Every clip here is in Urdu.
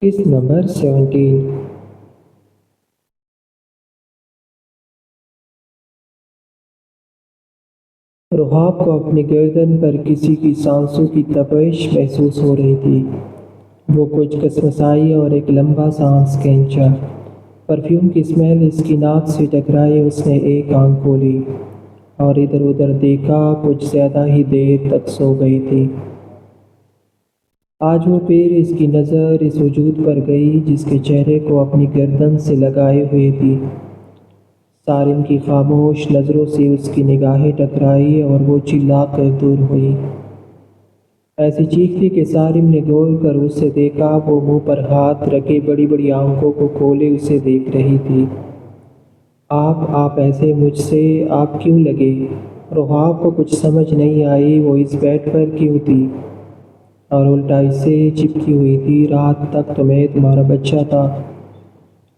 قسط نمبر 17۔ رحاب کو اپنی گردن پر کسی کی سانسوں کی تپش محسوس ہو رہی تھی۔ وہ کچھ کسمسائی اور ایک لمبا سانس کھینچا۔ پرفیوم کی اسمیل اس کی ناک سے ٹکرائے۔ اس نے ایک آنکھ کھولی اور ادھر ادھر دیکھا۔ کچھ زیادہ ہی دیر تک سو گئی تھی۔ آج وہ پھر اس کی نظر اس وجود پر گئی جس کے چہرے کو اپنی گردن سے لگائے ہوئے تھی۔ صارم کی خاموش نظروں سے اس کی نگاہیں ٹکرائی اور وہ چلا کر دور ہوئی۔ ایسی چیخ تھی کہ صارم نے گول کر اسے دیکھا۔ وہ منہ پر ہاتھ رکھے بڑی بڑی آنکھوں کو کھولے اسے دیکھ رہی تھی۔ آپ ایسے مجھ سے آپ کیوں لگے؟ رحاب کو کچھ سمجھ نہیں آئی۔ وہ اس بیڈ پر کیوں تھی اور الٹا اس سے چپکی ہوئی تھی؟ رات تک تو میں تمہارا بچہ تھا۔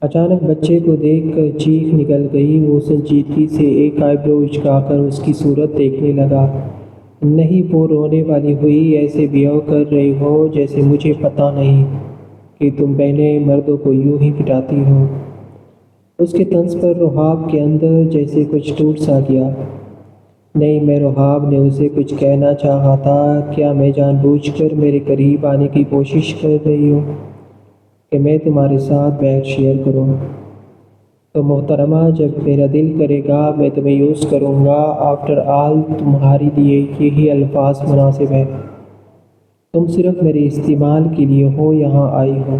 اچانک بچے کو دیکھ کر چیخ نکل گئی۔ وہ سنجیدگی سے ایک آئی برو اچکا کر اس کی صورت دیکھنے لگا۔ نہیں، وہ رونے والی ہوئی۔ ایسے بیہو کر رہی ہو جیسے مجھے پتہ نہیں کہ تم بہنیں مردوں کو یوں ہی پٹاتی ہو۔ اس کے طنز پر رحاب کے اندر جیسے کچھ ٹوٹ سا گیا۔ نہیں، میں رحاب نے اسے کچھ کہنا چاہا تھا۔ کیا میں جان بوجھ کر میرے قریب آنے کی کوشش کر رہی ہوں کہ میں تمہارے ساتھ بیڈ شیئر کروں؟ تو محترمہ، جب میرا دل کرے گا میں تمہیں یوز کروں گا۔ آفٹر آل تمہارے لیے یہی الفاظ مناسب ہے۔ تم صرف میرے استعمال کے لیے یہاں آئی ہو۔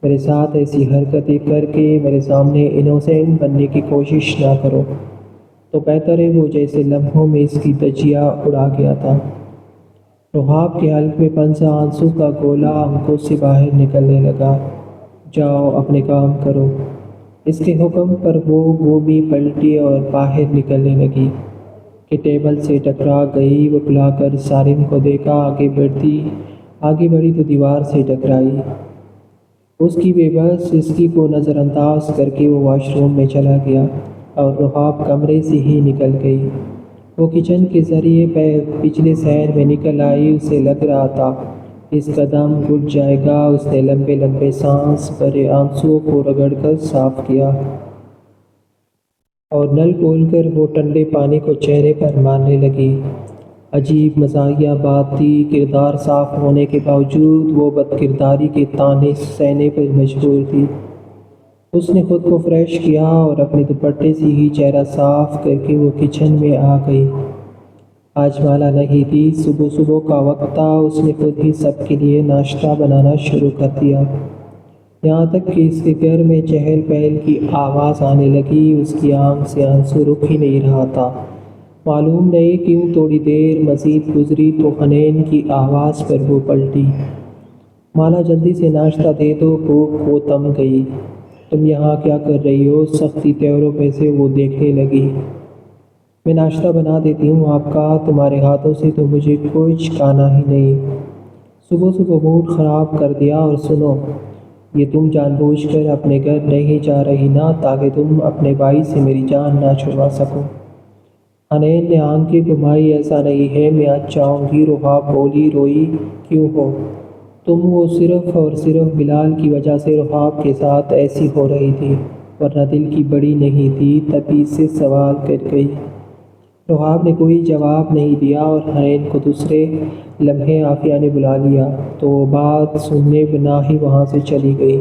میرے ساتھ ایسی حرکتیں کر کے میرے سامنے انوسینٹ بننے کی کوشش نہ کرو۔ تو بہتر ہے۔ وہ جیسے لمحوں میں اس کی دھجیاں اڑا گیا تھا۔ رحاب کے حلق میں پنسا آنسو کا گولا آنکھوں سے باہر نکلنے لگا۔ جاؤ اپنے کام کرو۔ اس کے حکم پر وہ بھی پلٹی اور باہر نکلنے لگی کہ ٹیبل سے ٹکرا گئی۔ وہ بلا کر صارم کو دیکھا۔ آگے بڑھی تو دیوار سے ٹکرائی۔ اس کی بے بس اسکی کو نظر انداز کر کے وہ واش روم میں چلا گیا اور رحاب کمرے سے ہی نکل گئی۔ وہ کچن کے ذریعے پچھلے صحن میں نکل آئی۔ اسے لگ رہا تھا اس کا دم گھٹ جائے گا۔ اس نے لمبے لمبے سانس بھرے آنسوؤں کو رگڑ کر صاف کیا اور نل کھول کر وہ ٹھنڈے پانی کو چہرے پر مارنے لگی۔ عجیب مزاحیہ بات تھی۔ کردار صاف ہونے کے باوجود وہ بد کرداری کے طعنے سہنے پر مجبور تھی۔ اس نے خود کو فریش کیا اور اپنے دوپٹے سے ہی چہرہ صاف کر کے وہ کچن میں آ گئی۔ آج مالا نہیں تھی۔ صبح کا وقت تھا۔ اس نے خود ہی سب کے لیے ناشتہ بنانا شروع کر دیا۔ یہاں تک کہ اس کے گھر میں چہل پہل کی آواز آنے لگی۔ اس کی آنکھ سے آنسو رک ہی نہیں رہا تھا۔ معلوم نہیں کیوں تھوڑی دیر مزید گزری تو حنین کی آواز پر وہ پلٹی۔ مالا جلدی سے ناشتہ دے دو، بھوک کو تم گئی۔ تم یہاں کیا کر رہی ہو؟ سختی تیوروں میں سے وہ دیکھنے لگی۔ میں ناشتہ بنا دیتی ہوں آپ کا۔ تمہارے ہاتھوں سے تو مجھے کچھ کھانا ہی نہیں۔ صبح موڈ خراب کر دیا۔ اور سنو، یہ تم جان بوجھ کر اپنے گھر نہیں جا رہی نا تاکہ تم اپنے بھائی سے میری جان نہ چھڑوا سکو؟ حنین نے آنکھیں گھمائی۔ ایسا نہیں ہے، میں آج جاؤں گی۔ رحاب بولی۔ روئی کیوں ہو تم؟ وہ صرف اور صرف بلال کی وجہ سے رحاب کے ساتھ ایسی ہو رہی تھی، ورنہ دل کی بڑی نہیں تھی۔ تبھی سے سوال کر گئی۔ رحاب نے کوئی جواب نہیں دیا اور حنین کو دوسرے لمحے عافیہ نے بلا لیا تو وہ بات سننے بنا ہی وہاں سے چلی گئی۔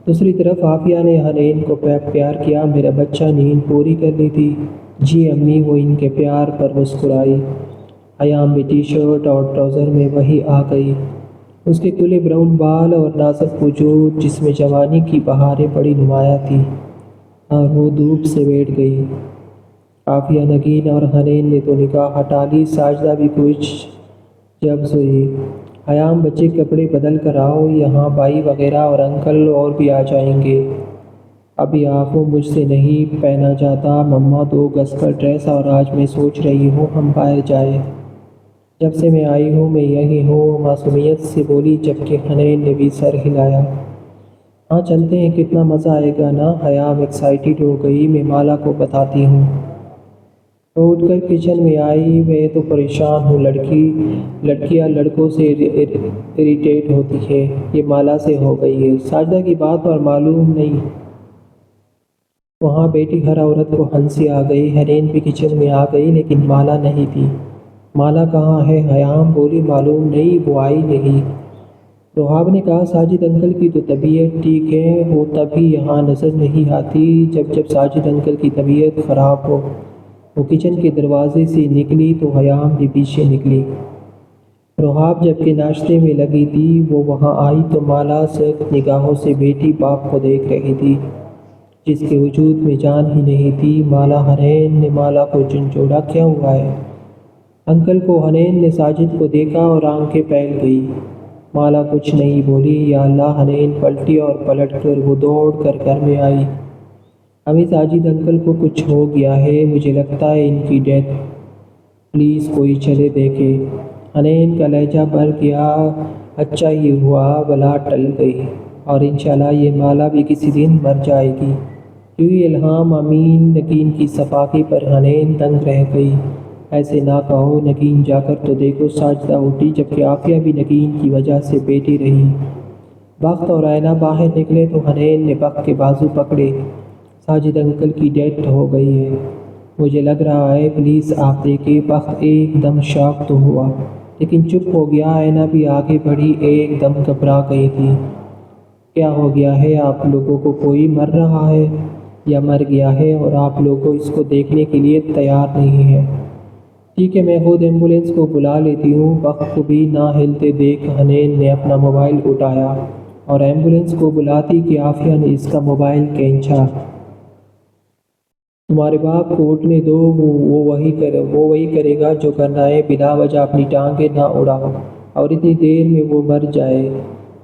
دوسری طرف عافیہ نے حنین کو پیار کیا۔ میرا بچہ نیند پوری کر لی تھی؟ جی امی۔ وہ ان کے پیار پر مسکرائی۔ ایام بھی ٹی شرٹ اور ٹراؤزر میں وہی آ گئی۔ اس کے کھلے براؤن بال اور نازک وجود جس میں جوانی کی بہاریں بڑی نمایاں تھیں، اور وہ دھوپ سے بیٹھ گئی۔ عافیہ نگین اور حنین نے تو نگاہ ہٹا لی۔ ساجدہ بھی کچھ جب سوئی۔ ایام بچے کپڑے بدل کر آؤ، یہاں بھائی وغیرہ اور انکل اور بھی آ جائیں گے۔ ابھی آپ مجھ سے نہیں پہنا جاتا مما، 2 گز کا ڈریس، اور آج میں سوچ رہی ہوں ہم باہر جائیں۔ جب سے میں آئی ہوں میں یہی ہوں، معصومیت سے بولی، جبکہ حنین نے بھی سر ہلایا۔ ہاں چلتے ہیں، کتنا مزہ آئے گا نا؟ ایام ایکسائٹیڈ ہو گئی۔ میں مالا کو بتاتی ہوں۔ وہ اٹھ کر کچن میں آئی۔ میں تو پریشان ہوں، لڑکیاں لڑکوں سے اریٹیٹ ہوتی ہے، یہ مالا سے ہو گئی ہے۔ ساجدہ کی بات پر معلوم نہیں وہاں بیٹھی ہر عورت کو ہنسی آ گئی۔ حنین بھی کچن میں آ گئی لیکن مالا نہیں تھی۔ مالا کہاں ہے؟ حیام بولی معلوم نہیں، وہ آئی نہیں۔ روحاب نے کہا ساجد انکل کی تو طبیعت ٹھیک ہے، وہ تب ہی یہاں نظر نہیں آتی جب ساجد انکل کی طبیعت خراب ہو۔ وہ کچن کے دروازے سے نکلی تو حیام بھی پیچھے نکلی۔ روحاب جب کہ ناشتے میں لگی تھی، وہ وہاں آئی تو مالا سخت نگاہوں سے بیٹی باپ کو دیکھ رہی تھی جس کے وجود میں جان ہی نہیں تھی۔ مالا، حنین نے مالا کو جھنجھوڑا، کیا ہوا ہے؟ انکل کو۔ حنین نے ساجد کو دیکھا اور آنکھیں پھیل گئی۔ مالا کچھ نہیں بولی۔ یا اللہ! حنین پلٹی اور پلٹ کر وہ دوڑ کر گھر میں آئی۔ امی ساجد انکل کو کچھ ہو گیا ہے، مجھے لگتا ہے ان کی ڈیتھ، پلیز کوئی چلے دیکھے۔ حنین کا لہجہ بھر گیا۔ اچھا ہی ہوا بلا ٹل گئی، اور انشاءاللہ یہ مالا بھی کسی دن مر جائے گی۔ یوں ہی الہام امین نگین کی صفائی پر حنین دنگ رہ گئی۔ ایسے نہ کہو نگین، جا کر تو دیکھو۔ ساجدہ اٹھی جبکہ عافیہ بھی نگین کی وجہ سے بیٹھی رہی۔ بخت اور آئینہ باہر نکلے تو حنین نے بخت کے بازو پکڑے۔ ساجد انکل کی ڈیتھ ہو گئی ہے، مجھے لگ رہا ہے، پلیز آپ دیکھیں۔ بخت ایک دم شاک تو ہوا لیکن چپ ہو گیا۔ آئینہ بھی آگے بڑھی، ایک دم گھبرا گئی تھی۔ کیا ہو گیا ہے آپ لوگوں کو؟ کوئی مر رہا ہے یا مر گیا ہے اور آپ لوگوں اس کو دیکھنے کے لیے تیار نہیں ہے؟ ٹھیک ہے، میں خود ایمبولینس کو بلا لیتی ہوں۔ بخت کو بھی نہ ہلتے دیکھ حنین نے اپنا موبائل اٹھایا اور ایمبولینس کو بلاتی کہ عافیہ نے اس کا موبائل کھینچا۔ تمہارے باپ کو اٹھنے دو، وہ وہی کرے گا جو کرنا ہے، بلا وجہ اپنی ٹانگیں نہ اڑاؤ اور اتنی دیر میں وہ مر جائے۔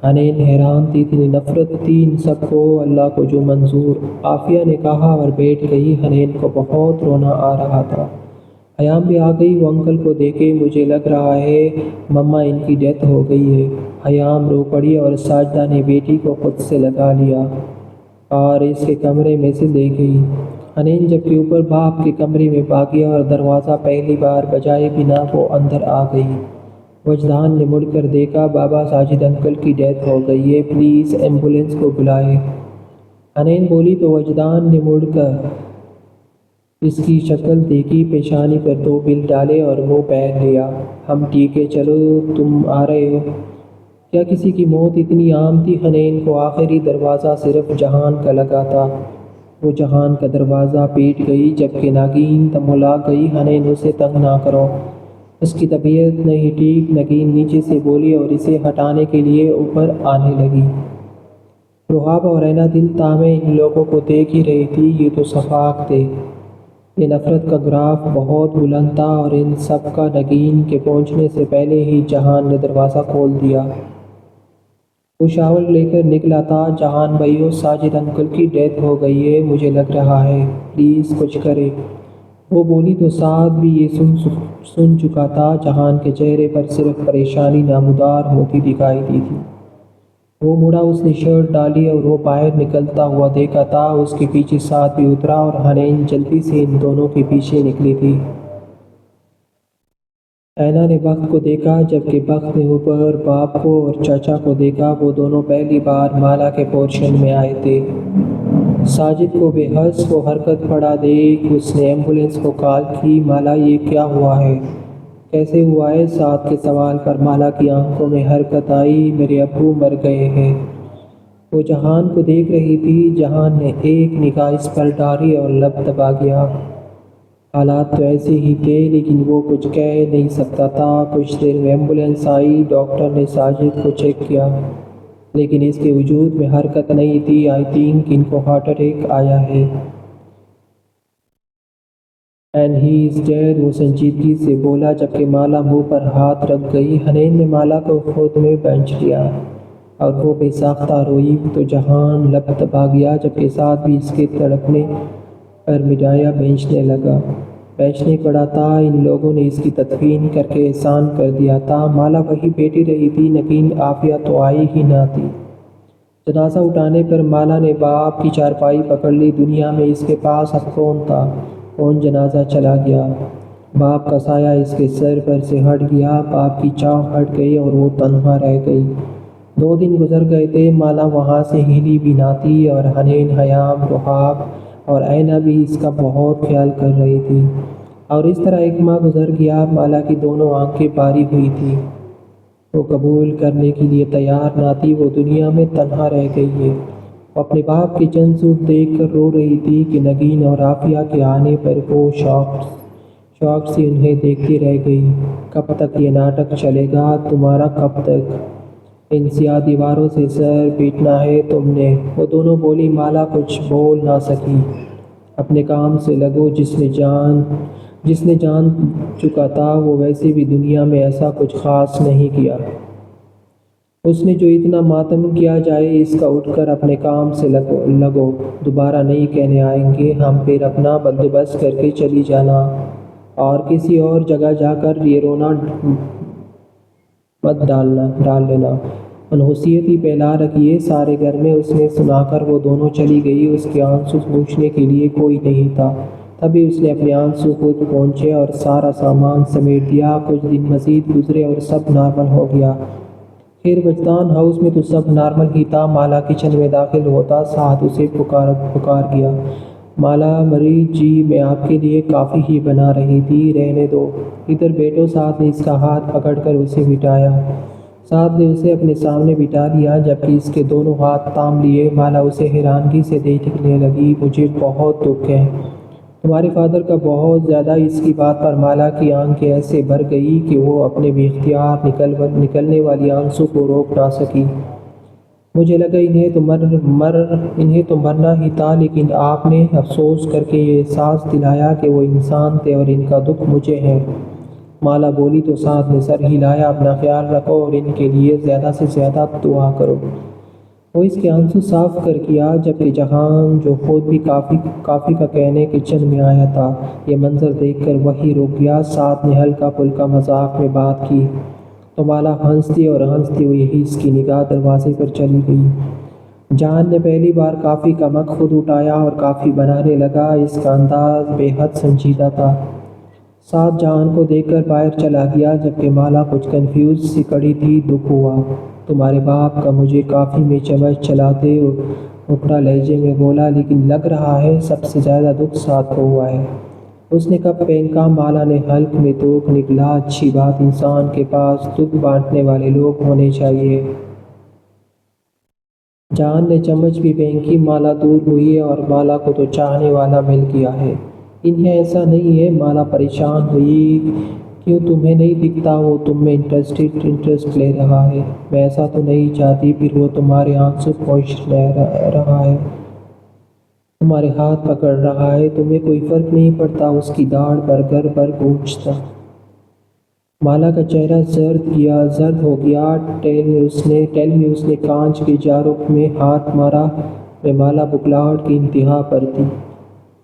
حنین حیران تھی، اتنی نفرت تھی ان سب کو، اللہ کو جو منظور۔ عافیہ نے کہا اور بیٹھ گئی۔ حنین کو بہت رونا آ رہا تھا۔ حیام بھی آ گئی، وہ انکل کو دیکھے، مجھے لگ رہا ہے مما ان کی ڈیتھ ہو گئی ہے۔ حیام رو پڑی اور ساجدہ نے بیٹی کو خود سے لگا لیا اور اس کے کمرے میں سے لے گئی۔ حنین جب کہ اوپر باپ کے کمرے میں بھاگی اور دروازہ پہلی بار بجائے بنا وہ اندر آ گئی۔ وجدان نے مڑ کر دیکھا، بابا ساجد انکل کی ڈیتھ ہو گئی ہے، پلیز ایمبولینس کو بلائیں۔ حنین بولی تو وجدان نے مڑ کر اس کی شکل دیکھی، پیشانی پر 2 بل ڈالے اور منہ پیر لیا۔ ہم ٹھیک ہے، چلو تم آ رہے ہو؟ کیا کسی کی موت اتنی عام تھی؟ حنین کو آخری دروازہ صرف جہان کا لگا تھا۔ وہ جہان کا دروازہ پیٹ گئی جبکہ نگین تملا گئی۔ حنین اسے تنگ نہ کرو، اس کی طبیعت نہیں ٹھیک، نگین نیچے سے بولی اور اسے ہٹانے کے لیے اوپر آنے لگی۔ روحاب اور اینا دل تامے ان لوگوں کو دیکھ ہی رہی تھی، یہ تو سفاق تھے۔ یہ نفرت کا گراف بہت بلند تھا اور ان سب کا نگین کے پہنچنے سے پہلے ہی جہان نے دروازہ کھول دیا۔ وہ شاول لے کر نکلا تھا۔ جہان بھائیو، ساجد انکل کی ڈیتھ ہو گئی ہے، مجھے لگ رہا ہے، پلیز کچھ کرے۔ وہ بولی تو سعد بھی یہ سن چکا تھا۔ جہان کے چہرے پر صرف پریشانی نمودار ہوتی دکھائی دی تھی۔ وہ مڑا، اس نے شرٹ ڈالی اور وہ باہر نکلتا ہوا دیکھا تھا۔ اس کے پیچھے سعد بھی اترا اور حنین جلدی سے ان دونوں کے پیچھے نکلی تھی۔ اینا نے بخت کو دیکھا جبکہ بخت نے اوپر باپ کو اور چاچا کو دیکھا، وہ دونوں پہلی بار مالا کے پورشن میں آئے تھے۔ ساجد کو بے حس وہ حرکت پڑا دیکھ اس نے ایمبولینس کو کال کی۔ مالا، یہ کیا ہوا ہے؟ کیسے ہوا ہے؟ سعد کے سوال پر مالا کی آنکھوں میں حرکت آئی۔ میرے ابو مر گئے ہیں۔ وہ جہان کو دیکھ رہی تھی۔ جہان نے ایک نگاہ اس پر ڈالی اور لب دبا گیا۔ حالات تو ایسے ہی تھے لیکن وہ کچھ کہہ نہیں سکتا تھا۔ کچھ دیر میں ایمبولینس آئی۔ ڈاکٹر نے ساجد کو چیک کیا لیکن اس کے وجود میں حرکت نہیں تھی۔ آئی تھنک ان کو ہارٹ اٹیک آیا ہے اینڈ ہی از ڈیڈ، وہ سنجیدگی سے بولا جبکہ مالا منہ پر ہاتھ رکھ گئی۔ حنین نے مالا کو خود میں بینچ لیا اور وہ بے ساختہ روئی تو جہان لب دبا گیا جبکہ سعد بھی اس کے تڑپنے پر مٹایا بیچنے پڑا تھا۔ ان لوگوں نے اس کی تدفین کر کے احسان کر دیا تھا۔ مالا وہی بیٹھی رہی تھی، نگین عافیہ تو آئی ہی نہ تھی۔ جنازہ اٹھانے پر مالا نے باپ کی چارپائی پکڑ لی۔ دنیا میں اس کے پاس اب کون تھا؟ کون جنازہ چلا گیا۔ باپ کا سایہ اس کے سر پر سے ہٹ گیا، باپ کی چاہ ہٹ گئی اور وہ تنہا رہ گئی۔ 2 دن گزر گئے تھے، مالا وہاں سے ہلی بھی نہ تھی اور حنین، حیام، رحاب اور اینا بھی اس کا بہت خیال کر رہی تھی۔ اور اس طرح 1 ماہ گزر گیا۔ مالا کی دونوں آنکھیں بھاری ہوئی تھی، وہ قبول کرنے کے لیے تیار نہ تھی، وہ دنیا میں تنہا رہ گئی ہے۔ وہ اپنے باپ کے چند سوٹ دیکھ کر رو رہی تھی کہ نگین اور عافیہ کے آنے پر وہ شوق سے انہیں دیکھتی رہ گئی۔ کب تک یہ ناٹک چلے گا تمہارا، کب تک ان سیاہ دیواروں سے سر پیٹنا ہے تم نے؟ وہ دونوں بولی۔ مالا کچھ بول نہ سکی۔ اپنے کام سے لگو، جس نے جان چکا تھا وہ ویسے بھی دنیا میں ایسا کچھ خاص نہیں کیا۔ اس نے جو اتنا ماتم کیا جائے اس کا اٹھ کر اپنے کام سے لگو، دوبارہ نہیں کہنے آئیں گے ہم، پھر اپنا بندوبست کر کے چلی جانا اور کسی اور جگہ جا کر یہ رونا مت ڈال لینا، منحوسیت ہی پھیلا رکھی ہے سارے گھر میں۔ اس نے سنا کر وہ دونوں چلی گئی، اس کے آنسو پوچھنے کے لیے کوئی نہیں تھا۔ تبھی اس نے اپنے آنسو خود پہنچے اور سارا سامان سمیٹ دیا۔ کچھ دن مزید گزرے اور سب نارمل ہو گیا۔ خیر وجدان ہاؤس میں تو سب نارمل ہی تھا۔ مالا کچن میں داخل ہوتا ساتھ اسے پکار گیا۔ مالا مریض جی، میں آپ کے لیے کافی ہی بنا رہی تھی، رہنے دو، ادھر بیٹھو۔ ساتھ نے اس کا ہاتھ پکڑ کر اسے بٹھایا، ساتھ نے اسے اپنے سامنے بٹھا لیا جبکہ اس کے دونوں ہاتھ تھام لیے۔ مالا اسے حیرانگی سے دیکھنے لگی۔ مجھے بہت دکھ ہے تمہارے فادر کا، بہت زیادہ۔ اس کی بات پر مالا کی آنکھیں ایسے بھر گئی کہ وہ اپنے بے اختیار نکلنے والی آنسو کو روک نہ سکی۔ مجھے لگا انہیں تو مرنا ہی تھا، لیکن آپ نے افسوس کر کے یہ احساس دلایا کہ وہ انسان تھے اور ان کا دکھ مجھے ہے۔ مالا بولی تو ساتھ نے سر ہلایا۔ اپنا خیال رکھو اور ان کے لیے زیادہ سے زیادہ دعا کرو۔ وہ اس کے آنسو صاف کر کیا جبکہ جہان، جو خود بھی کافی کا کہنے کچن میں آیا تھا، یہ منظر دیکھ کر وہی رک گیا۔ ساتھ نے ہلکا پھلکا مذاق میں بات کی تو مالا ہنستی ہوئی ہی اس کی نگاہ دروازے پر چلی گئی۔ جہان نے پہلی بار کافی کا مگ خود اٹھایا اور کافی بنانے لگا۔ اس کا انداز بے حد سنجیدہ تھا۔ ساتھ جہان کو دیکھ کر باہر چلا گیا جبکہ مالا کچھ کنفیوز سی کھڑی تھی۔ دکھ ہوا تمہارے باپ کا مجھے، کافی میں چمچ چلاتے اکڑا لہجے میں بولا، لیکن لگ رہا ہے سب سے زیادہ دکھ ساتھ کو ہوا ہے۔ اس نے کب پھینکا۔ مالا نے حلق میں توک نکلا۔ اچھی بات، انسان کے پاس دکھ بانٹنے والے لوگ ہونے چاہیے۔ جہان نے چمچ بھی پھینکی۔ مالا دور ہوئی اور مالا کو تو چاہنے والا مل گیا ہے۔ انہیں ایسا نہیں ہے۔ مالا پریشان ہوئی۔ کیوں تمہیں نہیں دکھتا وہ تم میں انٹرسٹ لے رہا ہے؟ میں ایسا تو نہیں چاہتی، پھر وہ تمہارے آنسو پوچھ رہا ہے، تمہارے ہاتھ پکڑ رہا ہے، تمہیں کوئی فرق نہیں پڑتا؟ اس کی داڑھ پر گر بر گونجتا مالا کا چہرہ زرد ہو گیا۔ ٹیل میں اس نے کانچ کے جاروں میں ہاتھ مارا۔ مالا بکلاہٹ کی انتہا پر تھی۔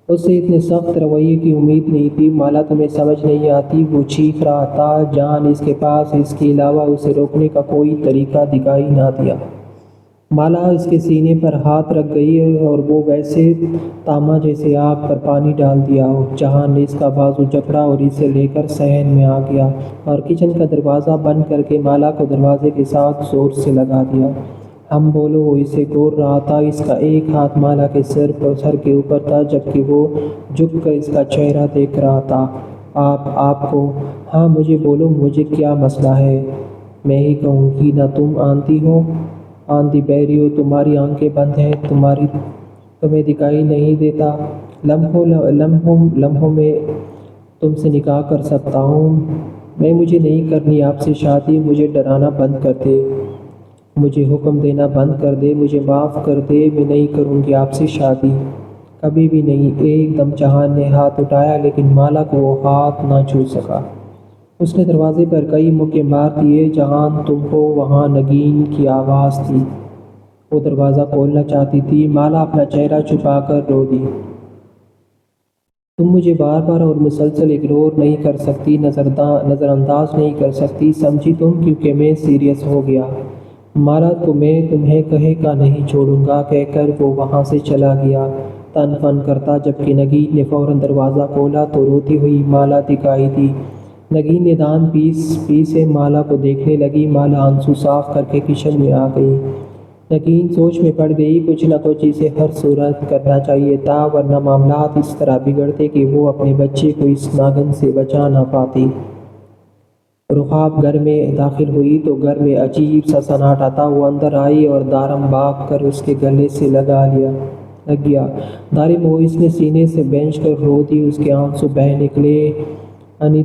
اس سے اتنے سخت رویے کی امید نہیں تھی۔ مالا تمہیں سمجھ نہیں آتی، وہ چیخ رہا تھا۔ جان اس کے پاس اس کے علاوہ اسے روکنے کا کوئی طریقہ دکھائی نہ دیا۔ مالا اس کے سینے پر ہاتھ رکھ گئی اور وہ ویسے تاما جیسے آگ پر پانی ڈال دیا ہو۔ جہان نے اس کا بازو جکڑا اور اسے لے کر صحن میں آ گیا اور کچن کا دروازہ بند کر کے مالا کو دروازے کے ساتھ زور سے لگا دیا۔ ہم بولو، وہ اسے گور رہا تھا۔ اس کا ایک ہاتھ مالا کے سر کے اوپر تھا جبکہ وہ جھک کر اس کا چہرہ دیکھ رہا تھا۔ آپ کو؟ ہاں مجھے بولو، مجھے کیا مسئلہ ہے؟ میں ہی کہوں گی نہ، تم آندھی ہو، آندھی بہری ہو، تمہاری آنکھیں بند ہیں، تمہیں دکھائی نہیں دیتا؟ لمحوں میں تم سے نکاح کر سکتا ہوں میں۔ مجھے نہیں کرنی آپ سے شادی۔ مجھے ڈرانا بند کر دے، مجھے حکم دینا بند کر دے، مجھے معاف کر دے۔ میں نہیں کروں گی آپ سے شادی، کبھی بھی نہیں۔ ایک دم جہان نے ہاتھ اٹھایا لیکن مالا کو وہ ہاتھ نہ چھو سکا۔ اس نے دروازے پر کئی مکے مار دیے۔ جہان، تم کو؟ وہاں نگین کی آواز تھی۔ وہ دروازہ کھولنا چاہتی تھی۔ مالا اپنا چہرہ چھپا کر رو دی۔ تم مجھے بار بار اور مسلسل اگنور نہیں کر سکتی، نظر انداز نہیں کر سکتی، سمجھی تم؟ کیونکہ میں سیریس ہو گیا۔ مالا تو میں تمہیں کہے کا نہیں چھوڑوں گا، کہہ کر وہ وہاں سے چلا گیا۔ تن فن کرتا، جبکہ نگین نے فوراً دروازہ کھولا تو روتی ہوئی مالا دکھائی دی۔ نگین نے دان پیسے مالا کو دیکھنے لگی۔ مالا آنسو صاف کر کے کچن میں آ گئی۔ نگین سوچ میں پڑ گئی، کچھ نہ کچھ اسے ہر صورت کرنا چاہیے تھا، ورنہ معاملات اس طرح بگڑتے کہ وہ اپنے بچے کو اس ناگن سے بچا نہ پاتی۔ رحاب گھر میں داخل ہوئی تو گھر میں عجیب سا سناٹا تھا۔ وہ اندر آئی اور دارم بھاگ کر اس کے گلے سے لگ گیا۔ دارم وہ اس نے سینے سے بھینچ کر رو دی۔ اس کے آنسو بہہ نکلے۔ انی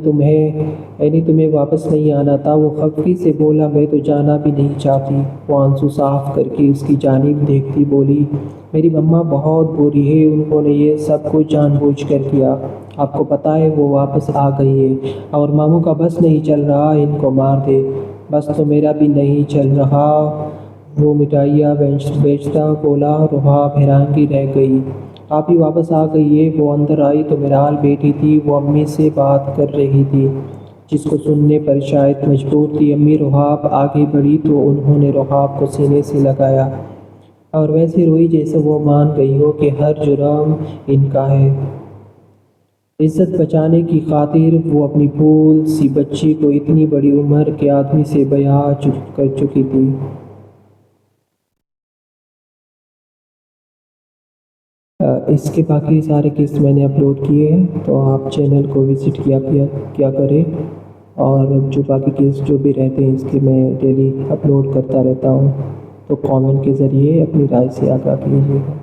تمہیں واپس نہیں آنا تھا، وہ خفگی سے بولا۔ میں تو جانا بھی نہیں چاہتی۔ وہ آنسو صاف کر کے اس کی جانب دیکھتی بولی، میری مما بہت بری ہے، انہوں نے یہ سب کچھ جان بوجھ کر کیا۔ آپ کو پتہ ہے وہ واپس آ گئی ہے اور ماموں کا بس نہیں چل رہا، ان کو مار دے۔ بس تو میرا بھی نہیں چل رہا، وہ مٹھائیاں بیچتا بولا۔ رحاب حیرانگی رہ گئی۔ آپ ہی واپس آ گئی ہے؟ وہ اندر آئی تو میرال بیٹی تھی، وہ امی سے بات کر رہی تھی، جس کو سننے پر شاید مجبور تھی۔ امی رحاب آگے بڑھی تو انہوں نے رحاب کو سینے سے لگایا اور ویسے روئی جیسے وہ مان گئی ہو کہ ہر جرم ان کا ہے۔ عزت بچانے کی خاطر وہ اپنی بھول سی بچی کو اتنی بڑی عمر کے آدمی سے بیاہ کر چکی تھی۔ اس کے باقی سارے قسط میں نے اپلوڈ کیے ہیں، تو آپ چینل کو وزٹ کیا کریں، اور جو باقی قسط جو بھی رہتے ہیں اس کے میں ڈیلی اپلوڈ کرتا رہتا ہوں، تو کامنٹ کے ذریعے اپنی رائے سے آگاہ کیجیے گا۔